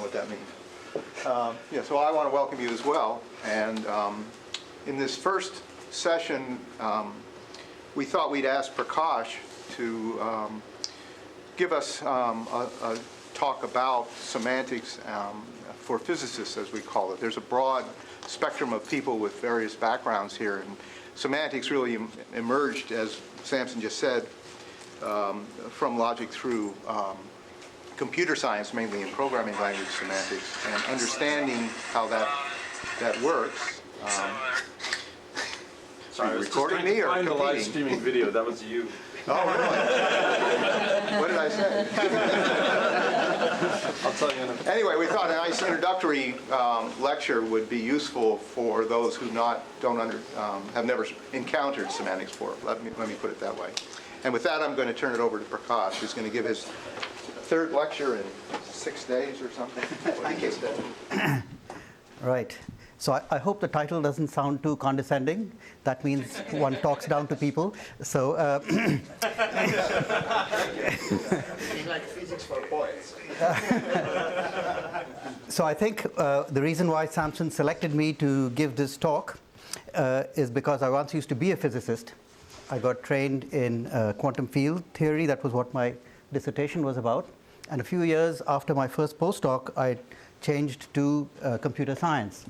what that means. Yeah, so I want to welcome you as well. And in this first session, we thought we'd ask Prakash to give us a talk about semantics for physicists, as we call it. There's a broad spectrum of people with various backgrounds here, and semantics really emerged, as Samson just said, from logic through computer science, mainly in programming language semantics, and understanding how that works. Sorry, I was recording me or find the live competing? streaming video. That was you. Oh, really? What did I say? I'll tell you in a minute. Anyway, we thought a nice introductory lecture would be useful for those who have never encountered semantics before. Let me put it that way. And with that, I'm going to turn it over to Prakash, who's going to give his third lecture in 6 days or something. Thank you. Right. So I hope the title doesn't sound too condescending. That means one talks down to people. So like physics for boys. So I think the reason why Samson selected me to give this talk is because I once used to be a physicist. I got trained in quantum field theory. That was what my dissertation was about. And a few years after my first postdoc, I changed to computer science.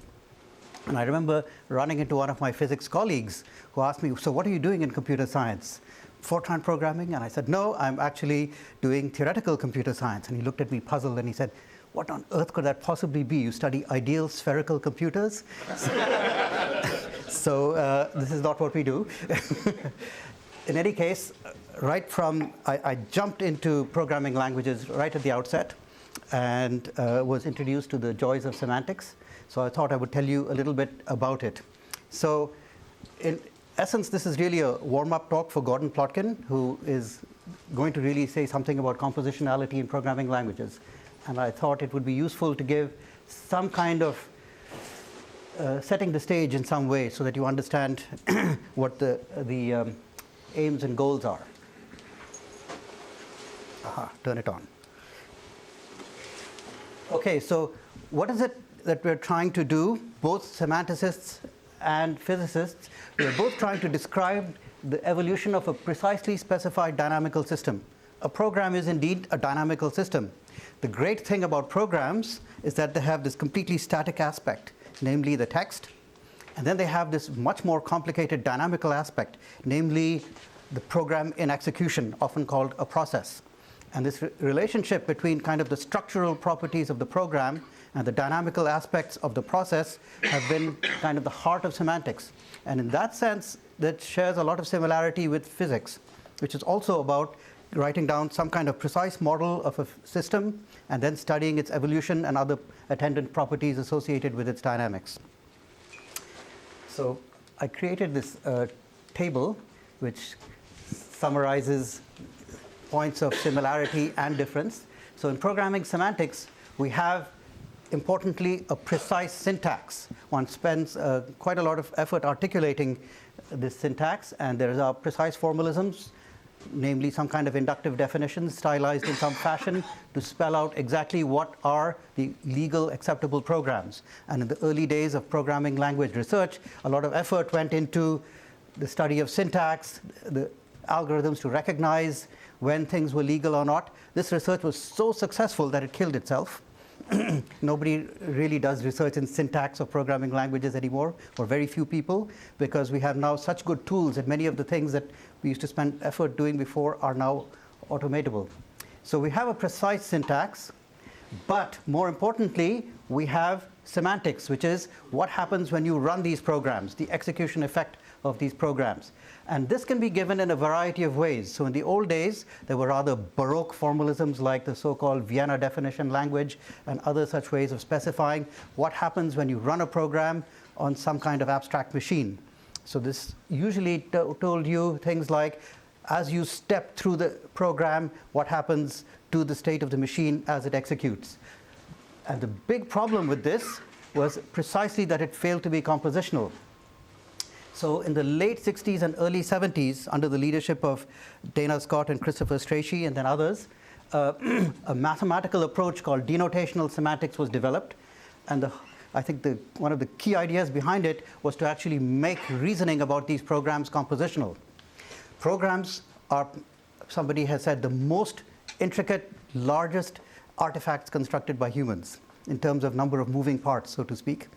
And I remember running into one of my physics colleagues who asked me, so what are you doing in computer science? Fortran programming? And I said, no, I'm actually doing theoretical computer science. And he looked at me puzzled and he said, what on earth could that possibly be? You study ideal spherical computers? So this is not what we do. In any case, right from, I jumped into programming languages right at the outset and was introduced to the joys of semantics. So I thought I would tell you a little bit about it. So in essence, this is really a warm-up talk for Gordon Plotkin, who is going to really say something about compositionality in programming languages. And I thought it would be useful to give some kind of setting the stage in some way so that you understand what the aims and goals are. Turn it on. Okay, so what is it that we're trying to do? Both semanticists and physicists, we're both trying to describe the evolution of a precisely specified dynamical system. A program is indeed a dynamical system. The great thing about programs is that they have this completely static aspect, namely the text, and then they have this much more complicated dynamical aspect, namely the program in execution, often called a process. And this relationship between kind of the structural properties of the program and the dynamical aspects of the process have been kind of the heart of semantics. And in that sense, that shares a lot of similarity with physics, which is also about writing down some kind of precise model of a system and then studying its evolution and other attendant properties associated with its dynamics. So I created this table which summarizes points of similarity and difference. So in programming semantics, we have, importantly, a precise syntax. One spends quite a lot of effort articulating this syntax, and there are precise formalisms, namely some kind of inductive definitions stylized in some fashion to spell out exactly what are the legal acceptable programs. And in the early days of programming language research, a lot of effort went into the study of syntax, the algorithms to recognize when things were legal or not. This research was so successful that it killed itself. Nobody really does research in syntax of programming languages anymore, or very few people, because we have now such good tools that many of the things that we used to spend effort doing before are now automatable. So we have a precise syntax, but more importantly, we have semantics, which is what happens when you run these programs, the execution effect of these programs. And this can be given in a variety of ways. So in the old days, there were rather Baroque formalisms like the so-called Vienna definition language and other such ways of specifying what happens when you run a program on some kind of abstract machine. So this usually told you things like, as you step through the program, what happens to the state of the machine as it executes. And the big problem with this was precisely that it failed to be compositional. So in the late 60s and early 70s, under the leadership of Dana Scott and Christopher Strachey and then others, a mathematical approach called denotational semantics was developed, and I think one of the key ideas behind it was to actually make reasoning about these programs compositional. Programs are, somebody has said, the most intricate, largest artifacts constructed by humans in terms of number of moving parts, so to speak.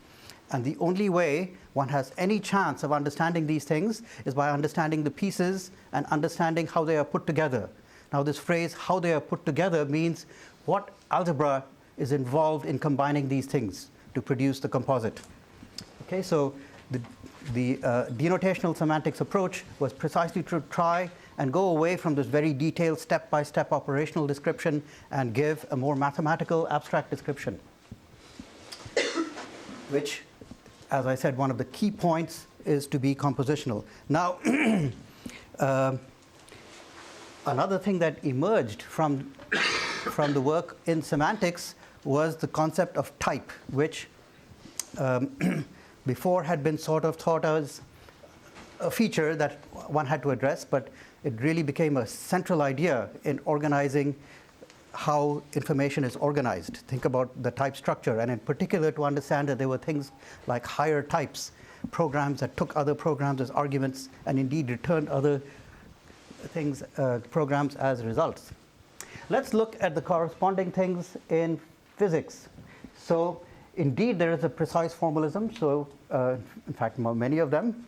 And the only way one has any chance of understanding these things is by understanding the pieces and understanding how they are put together. Now, this phrase, how they are put together, means what algebra is involved in combining these things to produce the composite. Okay, so the denotational semantics approach was precisely to try and go away from this very detailed step-by-step operational description and give a more mathematical, abstract description, which, as I said, one of the key points is to be compositional. Now, another thing that emerged from the work in semantics was the concept of type, which before had been sort of thought as a feature that one had to address, but it really became a central idea in organizing how information is organized. Think about the type structure, and in particular to understand that there were things like higher types, programs that took other programs as arguments and indeed returned other things, programs as results. Let's look at the corresponding things in physics. So indeed there is a precise formalism, so in fact many of them.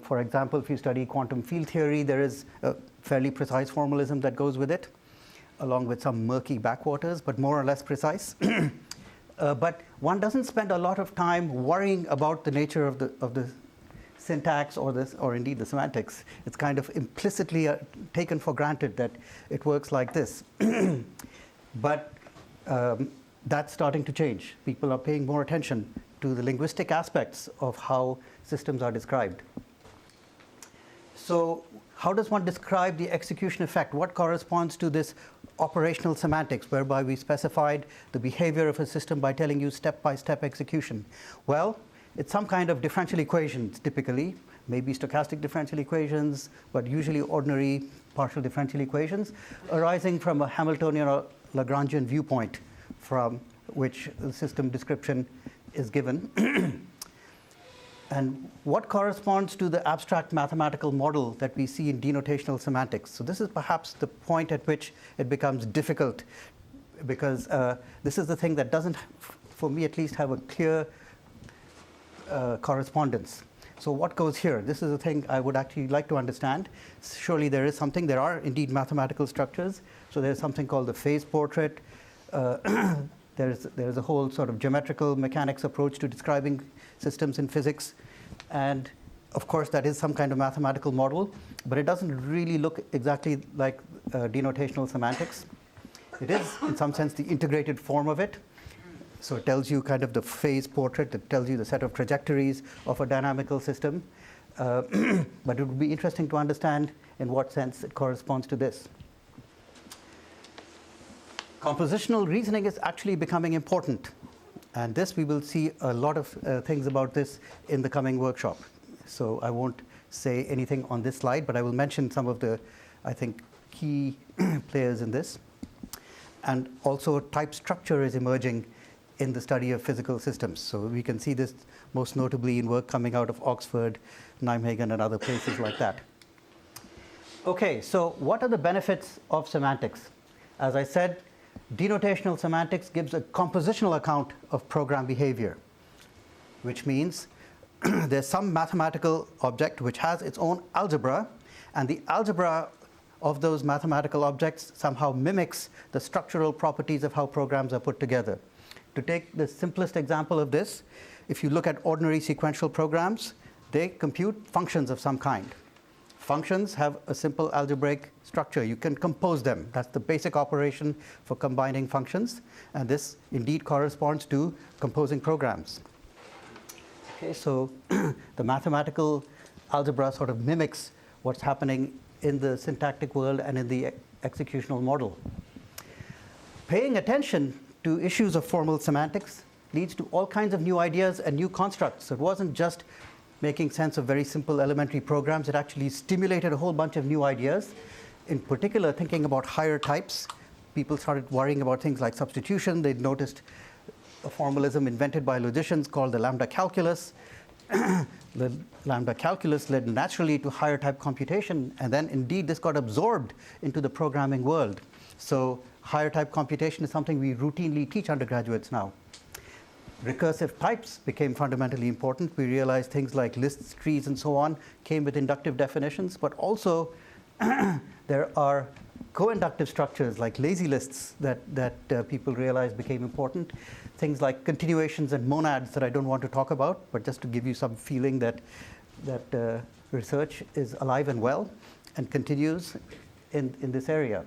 For example, if you study quantum field theory, there is a fairly precise formalism that goes with it, along with some murky backwaters, but more or less precise. But one doesn't spend a lot of time worrying about the nature of the syntax or indeed the semantics. It's kind of implicitly taken for granted that it works like this. But that's starting to change. People are paying more attention to the linguistic aspects of how systems are described. So how does one describe the execution effect? What corresponds to this operational semantics, whereby we specified the behavior of a system by telling you step-by-step execution? Well, it's some kind of differential equations, typically, maybe stochastic differential equations, but usually ordinary partial differential equations arising from a Hamiltonian or Lagrangian viewpoint from which the system description is given. And what corresponds to the abstract mathematical model that we see in denotational semantics? So this is perhaps the point at which it becomes difficult, because this is the thing that doesn't, for me at least, have a clear correspondence. So what goes here? This is the thing I would actually like to understand. Surely there is something. There are indeed mathematical structures. So there's something called the phase portrait. There's a whole sort of geometrical mechanics approach to describing systems in physics. And of course, that is some kind of mathematical model, but it doesn't really look exactly like denotational semantics. It is, in some sense, the integrated form of it. So it tells you kind of the phase portrait, it tells you the set of trajectories of a dynamical system. But it would be interesting to understand in what sense it corresponds to this. Compositional reasoning is actually becoming important. And this, we will see a lot of things about this in the coming workshop. So I won't say anything on this slide, but I will mention some of the, I think, key players in this. And also type structure is emerging in the study of physical systems. So we can see this most notably in work coming out of Oxford, Nijmegen, and other places like that. Okay, so what are the benefits of semantics? As I said, denotational semantics gives a compositional account of program behavior, which means there's some mathematical object which has its own algebra, and the algebra of those mathematical objects somehow mimics the structural properties of how programs are put together. To take the simplest example of this, if you look at ordinary sequential programs, they compute functions of some kind. Functions have a simple algebraic structure. You can compose them. That's the basic operation for combining functions. And this indeed corresponds to composing programs. Okay, so the mathematical algebra sort of mimics what's happening in the syntactic world and in the executional model. Paying attention to issues of formal semantics leads to all kinds of new ideas and new constructs. It wasn't just making sense of very simple elementary programs. It actually stimulated a whole bunch of new ideas, in particular thinking about higher types, people started worrying about things like substitution. They noticed a formalism invented by logicians called the lambda calculus. The lambda calculus led naturally to higher type computation, and then indeed this got absorbed into the programming world. So higher type computation is something we routinely teach undergraduates now. Recursive types became fundamentally important. We realized things like lists, trees, and so on came with inductive definitions, but also there are co-inductive structures like lazy lists that people realized became important. Things like continuations and monads that I don't want to talk about, but just to give you some feeling that research is alive and well and continues in this area.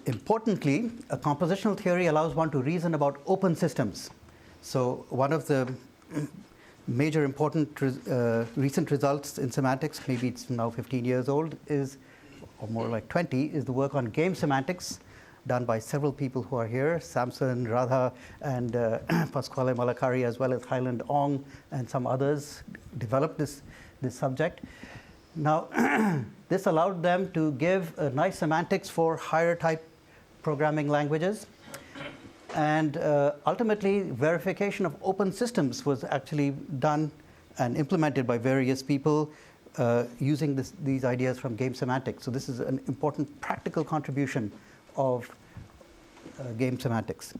Importantly, a compositional theory allows one to reason about open systems. So one of the major important recent results in semantics, maybe it's now 15 years old, is, or more like 20, is the work on game semantics done by several people who are here, Samson, Radha, and Pasquale Malakari, as well as Highland Ong and some others developed this subject. Now, this allowed them to give a nice semantics for higher type programming languages. And ultimately, verification of open systems was actually done and implemented by various people using these ideas from game semantics. So this is an important practical contribution of game semantics.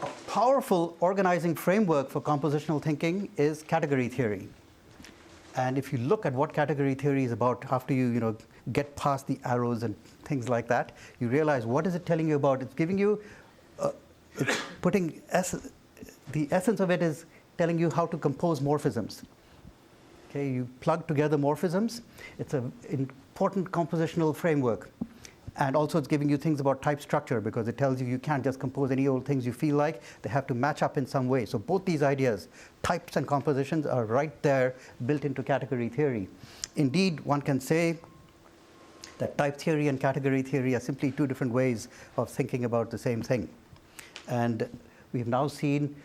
A powerful organizing framework for compositional thinking is category theory. And if you look at what category theory is about, after you get past the arrows and things like that, you realize what is it telling you about? It's giving you, it's putting the essence of it is telling you how to compose morphisms. Okay, you plug together morphisms. It's an important compositional framework. And also it's giving you things about type structure, because it tells you you can't just compose any old things you feel like. They have to match up in some way. So both these ideas, types and compositions, are right there built into category theory. Indeed, one can say that type theory and category theory are simply two different ways of thinking about the same thing. And we've now seen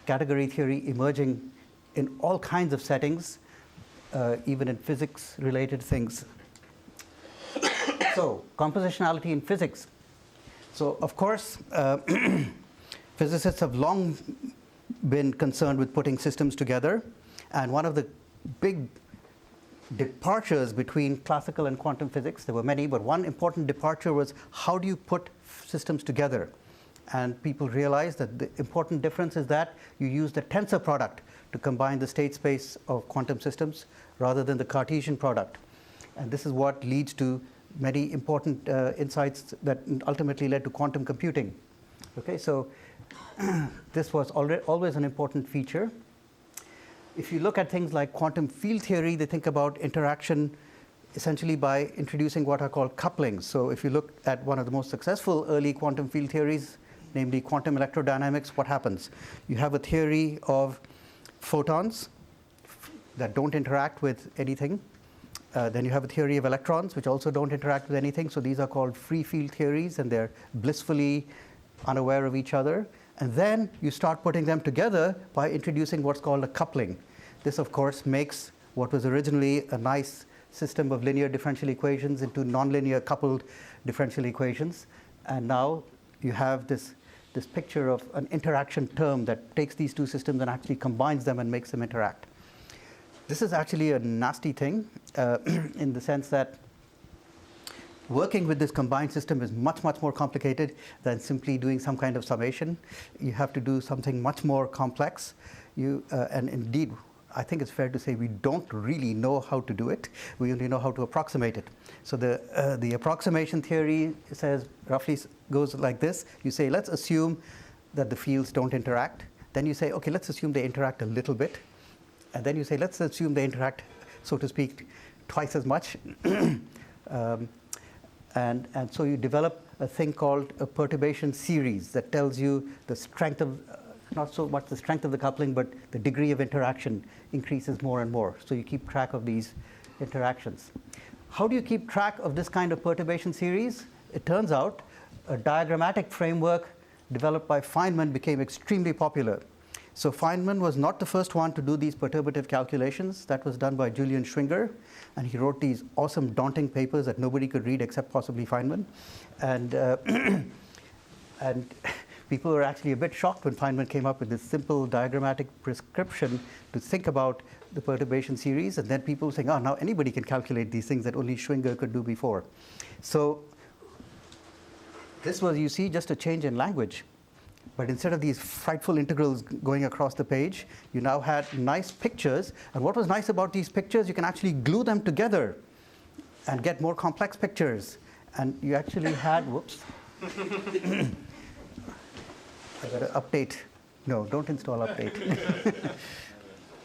category theory emerging in all kinds of settings, even in physics-related things. So, compositionality in physics. So, of course, physicists have long been concerned with putting systems together. And one of the big departures between classical and quantum physics, there were many, but one important departure was how do you put systems together? And people realized that the important difference is that you use the tensor product to combine the state space of quantum systems rather than the Cartesian product. And this is what leads to many important insights that ultimately led to quantum computing. Okay, so this was always an important feature. If you look at things like quantum field theory, they think about interaction essentially by introducing what are called couplings. So if you look at one of the most successful early quantum field theories, namely quantum electrodynamics, what happens? You have a theory of photons that don't interact with anything. Then you have a theory of electrons, which also don't interact with anything. So these are called free field theories, and they're blissfully unaware of each other. And then you start putting them together by introducing what's called a coupling. This, of course, makes what was originally a nice system of linear differential equations into nonlinear coupled differential equations. And now you have this picture of an interaction term that takes these two systems and actually combines them and makes them interact. This is actually a nasty thing in the sense that working with this combined system is much, much more complicated than simply doing some kind of summation. You have to do something much more complex. And indeed, I think it's fair to say we don't really know how to do it. We only know how to approximate it. So the approximation theory says, roughly goes like this. You say, let's assume that the fields don't interact. Then you say, okay, let's assume they interact a little bit. And then you say, let's assume they interact, so to speak, twice as much. And so you develop a thing called a perturbation series that tells you the strength of, not so much the strength of the coupling, but the degree of interaction increases more and more. So you keep track of these interactions. How do you keep track of this kind of perturbation series? It turns out a diagrammatic framework developed by Feynman became extremely popular. So Feynman was not the first one to do these perturbative calculations. That was done by Julian Schwinger, and he wrote these awesome, daunting papers that nobody could read except possibly Feynman. And, and people were actually a bit shocked when Feynman came up with this simple diagrammatic prescription to think about the perturbation series, and then people were saying, oh, now anybody can calculate these things that only Schwinger could do before. So this was, you see, just a change in language. But instead of these frightful integrals going across the page, you now had nice pictures. And what was nice about these pictures, you can actually glue them together and get more complex pictures. And you actually had, whoops. I got to update. No, don't install update.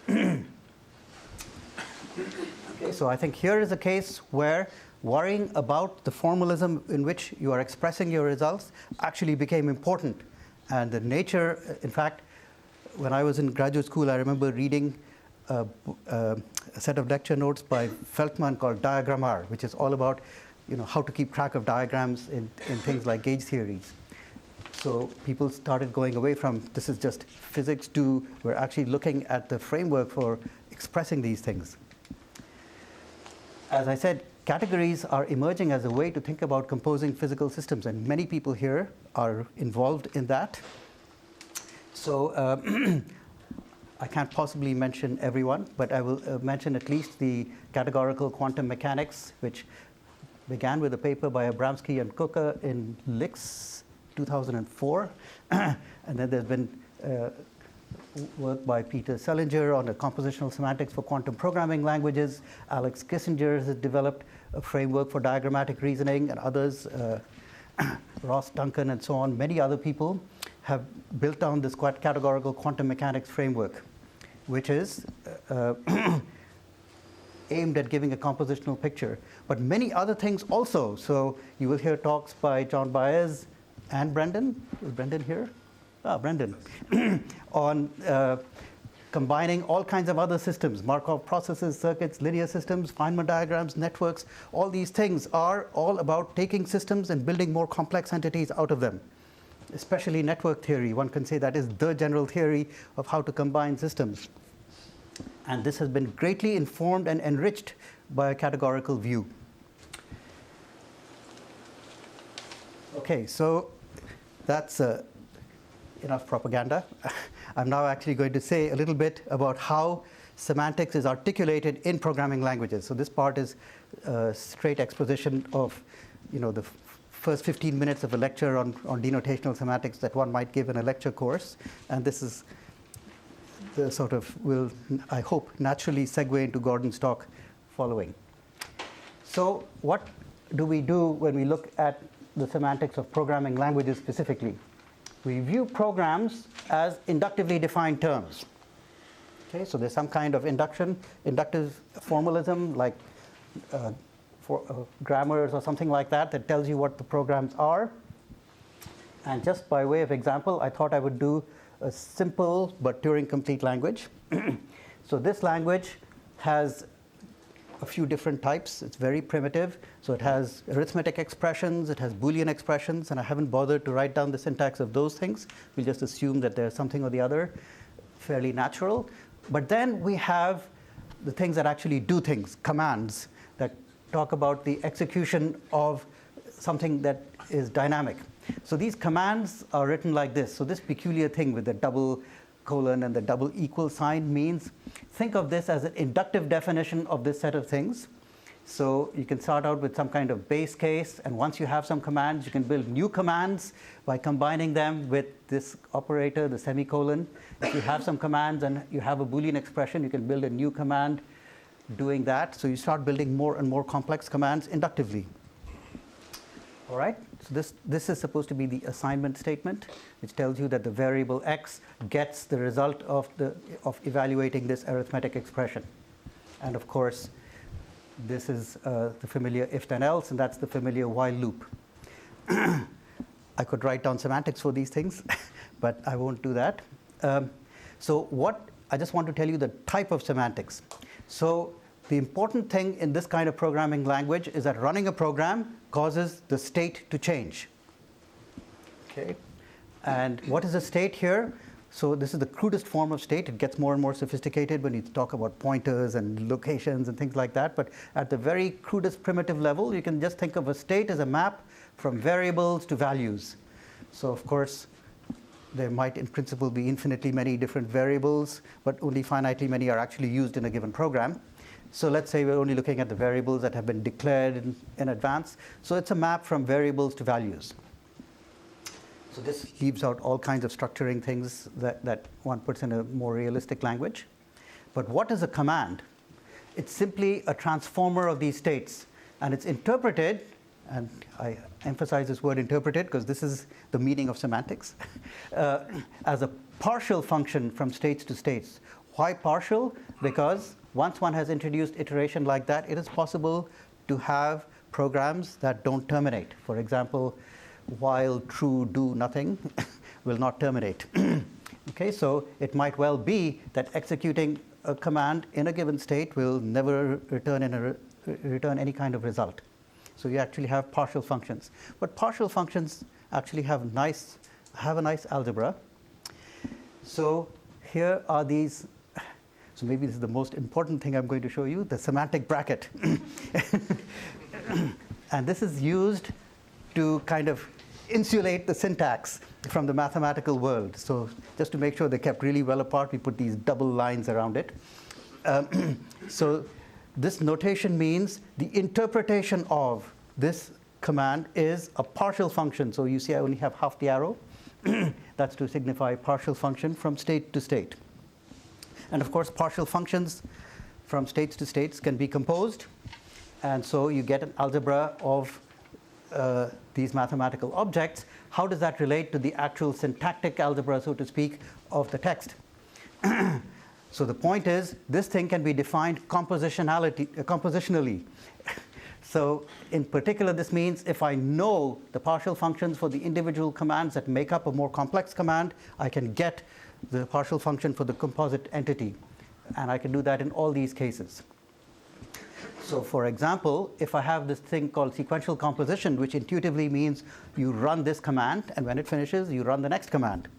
Okay, so I think here is a case where worrying about the formalism in which you are expressing your results actually became important. And the nature, in fact, when I was in graduate school, I remember reading a set of lecture notes by Feltman called Diagrammar, which is all about how to keep track of diagrams in things like gauge theories. So people started going away from this is just physics to we're actually looking at the framework for expressing these things. As I said, categories are emerging as a way to think about composing physical systems, and many people here are involved in that. So I can't possibly mention everyone, but I will mention at least the categorical quantum mechanics, which began with a paper by Abramsky and Kuka in LIX 2004. And then there's been work by Peter Selinger on the compositional semantics for quantum programming languages. Alex Kissinger has developed a framework for diagrammatic reasoning, and others, Ross Duncan and so on, many other people have built down this categorical quantum mechanics framework, which is aimed at giving a compositional picture. But many other things also. So you will hear talks by John Baez and Brendan. Is Brendan here? Brendan. On combining all kinds of other systems, Markov processes, circuits, linear systems, Feynman diagrams, networks. All these things are all about taking systems and building more complex entities out of them. Especially network theory. One can say that is the general theory of how to combine systems. And this has been greatly informed and enriched by a categorical view. Okay, so that's enough propaganda. I'm now actually going to say a little bit about how semantics is articulated in programming languages. So this part is straight exposition of the first 15 minutes of a lecture on denotational semantics that one might give in a lecture course. And this is the sort of will, I hope, naturally segue into Gordon's talk following. So what do we do when we look at the semantics of programming languages specifically? We view programs as inductively defined terms. Okay, so there's some kind of inductive formalism like grammars or something like that tells you what the programs are. And just by way of example, I thought I would do a simple but Turing-complete language. So this language has a few different types. It's very primitive. So it has arithmetic expressions, it has Boolean expressions, and I haven't bothered to write down the syntax of those things. We'll just assume that there's something or the other, fairly natural. But then we have the things that actually do things, commands, that talk about the execution of something that is dynamic. So these commands are written like this. So this peculiar thing with the double colon and the double equal sign means, think of this as an inductive definition of this set of things. So you can start out with some kind of base case, and once you have some commands, you can build new commands by combining them with this operator, the semicolon. If you have some commands and you have a Boolean expression, you can build a new command doing that. So you start building more and more complex commands inductively. All right, so this is supposed to be the assignment statement, which tells you that the variable x gets the result of evaluating this arithmetic expression. And of course, this is the familiar if then else, and that's the familiar while loop. I could write down semantics for these things, but I won't do that. So I just want to tell you the type of semantics. So the important thing in this kind of programming language is that running a program causes the state to change. Okay, and what is the state here? So this is the crudest form of state. It gets more and more sophisticated when you talk about pointers and locations and things like that. But at the very crudest primitive level, you can just think of a state as a map from variables to values. So of course, there might in principle be infinitely many different variables, but only finitely many are actually used in a given program. So let's say we're only looking at the variables that have been declared in advance. So it's a map from variables to values. So this leaves out all kinds of structuring things that one puts in a more realistic language. But what is a command? It's simply a transformer of these states. And it's interpreted, and I emphasize this word interpreted because this is the meaning of semantics, as a partial function from states to states. Why partial? Because once one has introduced iteration like that, it is possible to have programs that don't terminate. For example, while true do nothing will not terminate. Okay, so it might well be that executing a command in a given state will never return any kind of result. So you actually have partial functions. But partial functions actually have a nice algebra. So here are these. So maybe this is the most important thing I'm going to show you, the semantic bracket. And this is used to kind of insulate the syntax from the mathematical world. So just to make sure they're kept really well apart, we put these double lines around it. So this notation means the interpretation of this command is a partial function. So you see I only have half the arrow. That's to signify partial function from state to state. And of course, partial functions from states to states can be composed. And so you get an algebra of these mathematical objects. How does that relate to the actual syntactic algebra, so to speak, of the text? So the point is, this thing can be defined compositionally. So in particular, this means if I know the partial functions for the individual commands that make up a more complex command, I can get the partial function for the composite entity. And I can do that in all these cases. So for example, if I have this thing called sequential composition, which intuitively means you run this command, and when it finishes, you run the next command.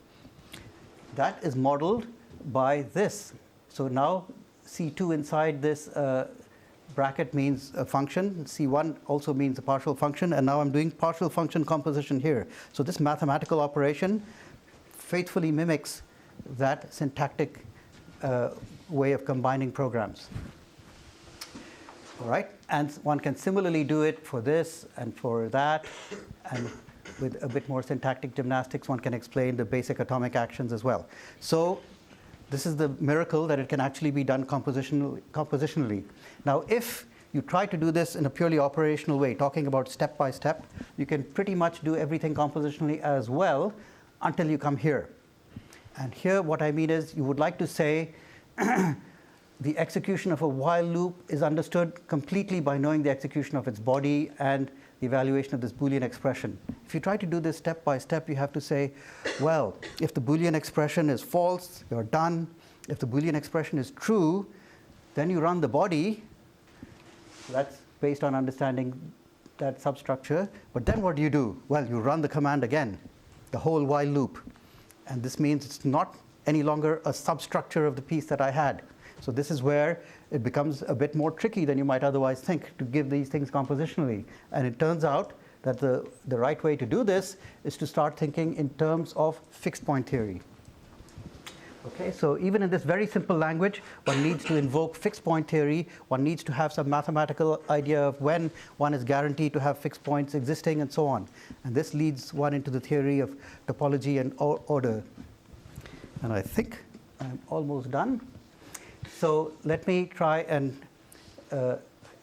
That is modeled by this. So now C2 inside this bracket means a function. C1 also means a partial function. And now I'm doing partial function composition here. So this mathematical operation faithfully mimics that syntactic way of combining programs. All right, and one can similarly do it for this and for that, and with a bit more syntactic gymnastics, one can explain the basic atomic actions as well. So this is the miracle that it can actually be done compositionally. Now, if you try to do this in a purely operational way, talking about step by step, you can pretty much do everything compositionally as well until you come here. And here what I mean is you would like to say the execution of a while loop is understood completely by knowing the execution of its body and the evaluation of this Boolean expression. If you try to do this step by step, you have to say, well, if the Boolean expression is false, you're done. If the Boolean expression is true, then you run the body. That's based on understanding that substructure. But then what do? Well, you run the command again, the whole while loop. And this means it's not any longer a substructure of the piece that I had. So this is where it becomes a bit more tricky than you might otherwise think to give these things compositionally. And it turns out that the right way to do this is to start thinking in terms of fixed point theory. Okay, so even in this very simple language, one needs to invoke fixed point theory. One needs to have some mathematical idea of when one is guaranteed to have fixed points existing and so on. And this leads one into the theory of topology and order. And I think I'm almost done. So let me try and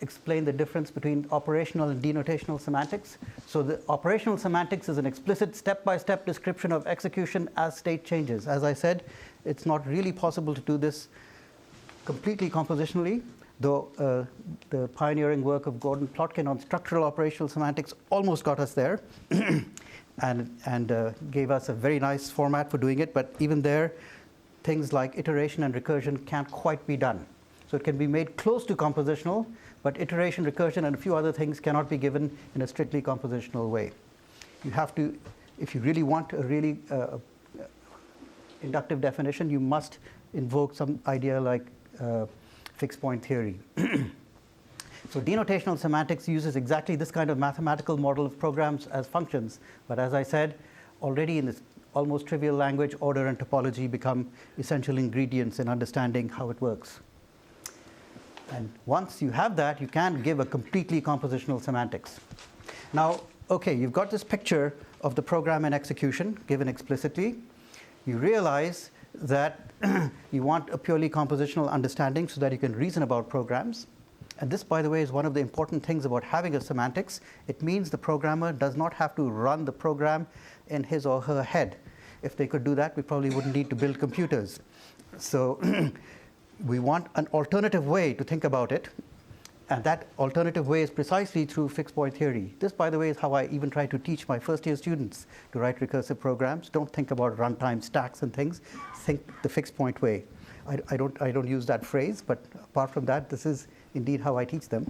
explain the difference between operational and denotational semantics. So the operational semantics is an explicit step-by-step description of execution as state changes. As I said, it's not really possible to do this completely compositionally, though the pioneering work of Gordon Plotkin on structural operational semantics almost got us there and gave us a very nice format for doing it. But even there, things like iteration and recursion can't quite be done. So it can be made close to compositional, but iteration, recursion, and a few other things cannot be given in a strictly compositional way. You have to, if you really want a really inductive definition, you must invoke some idea like fixed point theory. So denotational semantics uses exactly this kind of mathematical model of programs as functions. But as I said, already in this almost trivial language, order and topology become essential ingredients in understanding how it works. And once you have that, you can give a completely compositional semantics. Now, okay, you've got this picture of the program in execution given explicitly. You realize that you want a purely compositional understanding so that you can reason about programs. And this, by the way, is one of the important things about having a semantics. It means the programmer does not have to run the program in his or her head. If they could do that, we probably wouldn't need to build computers. So we want an alternative way to think about it. And that alternative way is precisely through fixed point theory. This, by the way, is how I even try to teach my first-year students to write recursive programs. Don't think about runtime stacks and things. Think the fixed point way. I don't use that phrase, but apart from that, this is indeed how I teach them.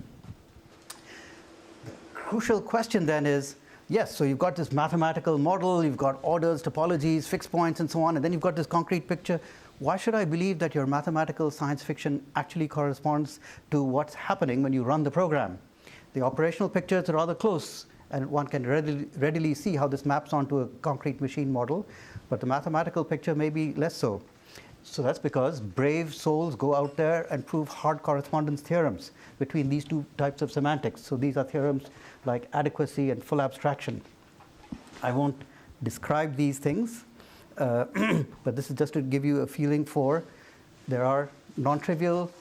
The crucial question then is, yes, so you've got this mathematical model, you've got orders, topologies, fixed points, and so on, and then you've got this concrete picture. Why should I believe that your mathematical science fiction actually corresponds to what's happening when you run the program? The operational pictures are rather close, and one can readily see how this maps onto a concrete machine model, but the mathematical picture may be less so. So that's because brave souls go out there and prove hard correspondence theorems between these two types of semantics. So these are theorems like adequacy and full abstraction. I won't describe these things, but this is just to give you a feeling for there are non-trivial,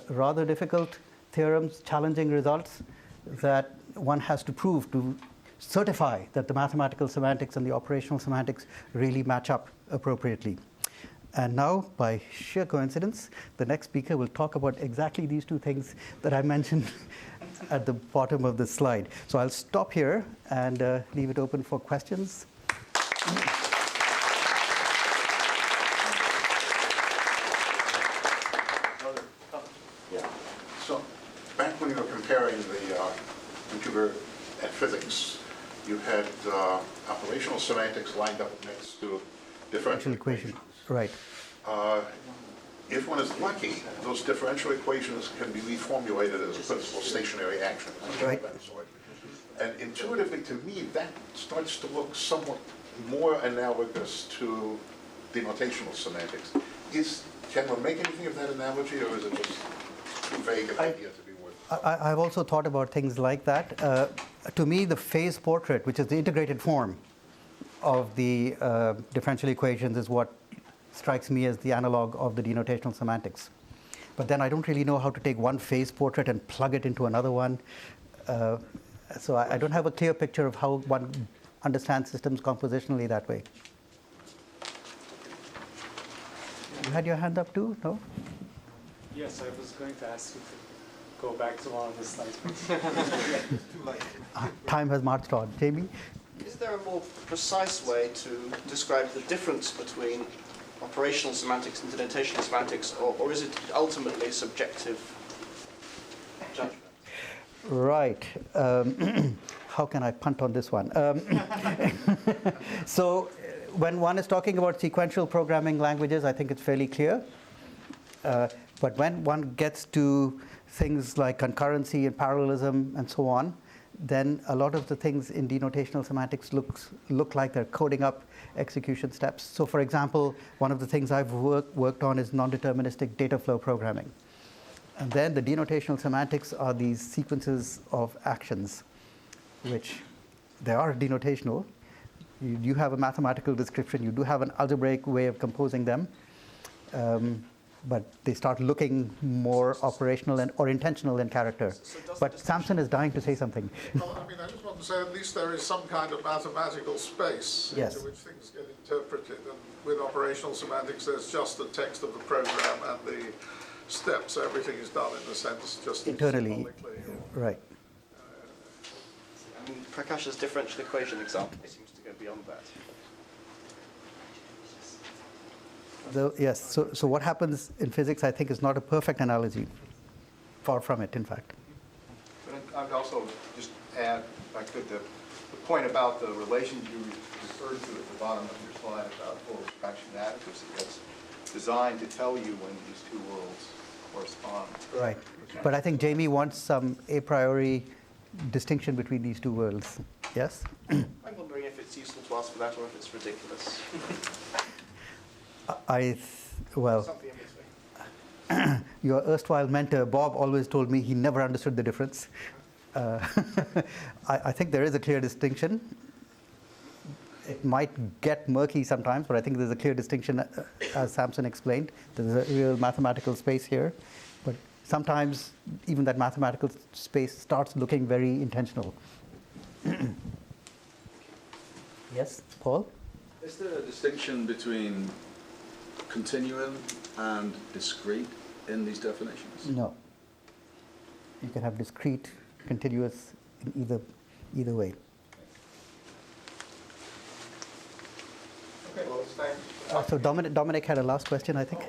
rather difficult theorems, challenging results that one has to prove to certify that the mathematical semantics and the operational semantics really match up appropriately. And now, by sheer coincidence, the next speaker will talk about exactly these two things that I mentioned at the bottom of the slide. So I'll stop here and leave it open for questions. Yeah. So back when you were comparing the computer and physics, you had operational semantics lined up next to differential equations. Right. If one is lucky, those differential equations can be reformulated as principal stationary actions. Right. And intuitively, to me, that starts to look somewhat more analogous to denotational semantics. Can one make anything of that analogy, or is it just too vague an idea to be worth? I've also thought about things like that. To me, the phase portrait, which is the integrated form of the differential equations, is what strikes me as the analog of the denotational semantics. But then I don't really know how to take one phase portrait and plug it into another one. So I don't have a clear picture of how one understands systems compositionally that way. You had your hand up too? No? Yes, I was going to ask you to go back to one of the slides. Time has marched on. Jamie? Is there a more precise way to describe the difference between operational semantics and denotational semantics, or is it ultimately subjective judgment? Right. How can I punt on this one? So when one is talking about sequential programming languages, I think it's fairly clear. But when one gets to things like concurrency and parallelism and so on, then a lot of the things in denotational semantics look like they're coding up execution steps. So for example, one of the things I've worked on is non-deterministic data flow programming. And then the denotational semantics are these sequences of actions, which they are denotational. You have a mathematical description, you do have an algebraic way of composing them, but they start looking more operational or intentional in character. But Samson is dying to say something. Well, I mean, I just want to say at least there is some kind of mathematical space Yes. into which things get interpreted. And with operational semantics, there's just the text of the program and the steps. Everything is done in a sense just Internally, symbolically. right. I mean, Prakash's differential equation example seems to go beyond that. Yes, so what happens in physics, I think, is not a perfect analogy. Far from it, in fact. But I'd also just add, if I could, that point about the relations you referred to at the bottom of your slide about full abstraction adequacy. That's designed to tell you when these two worlds correspond. Right. But I think Jamie wants some a priori distinction between these two worlds. Yes? I'm wondering if it's useful to ask for that or if it's ridiculous. Well, Something in between. your erstwhile mentor, Bob, always told me he never understood the difference. I think there is a clear distinction. It might get murky sometimes, but I think there's a clear distinction, as Samson explained. There's a real mathematical space here. But sometimes even that mathematical space starts looking very intentional. Yes, Paul? Is there a distinction between continuum and discrete in these definitions? No. You can have discrete, continuous in either way. Okay, well, thanks. So Dominic had a last question, I think.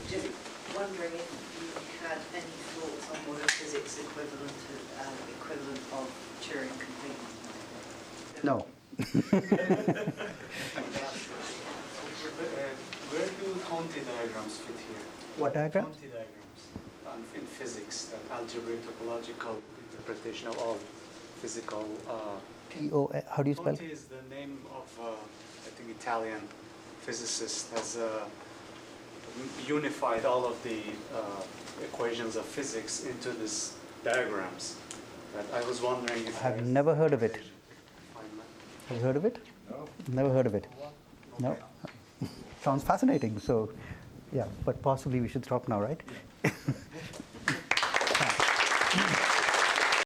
Just wondering if you had any thoughts on what a physics equivalent of Turing completeness No. Where do Conti diagrams fit here? What diagram? Conti diagrams in physics, that algebraic topological interpretation of all physical. How do you spell? Conti is the name of, I think, Italian physicist, has unified all of the equations of physics into these diagrams. But I was wondering if I've never heard of it. Have you heard of it? No. Never heard of it. No. Sounds fascinating. So, yeah, but possibly we should stop now, right?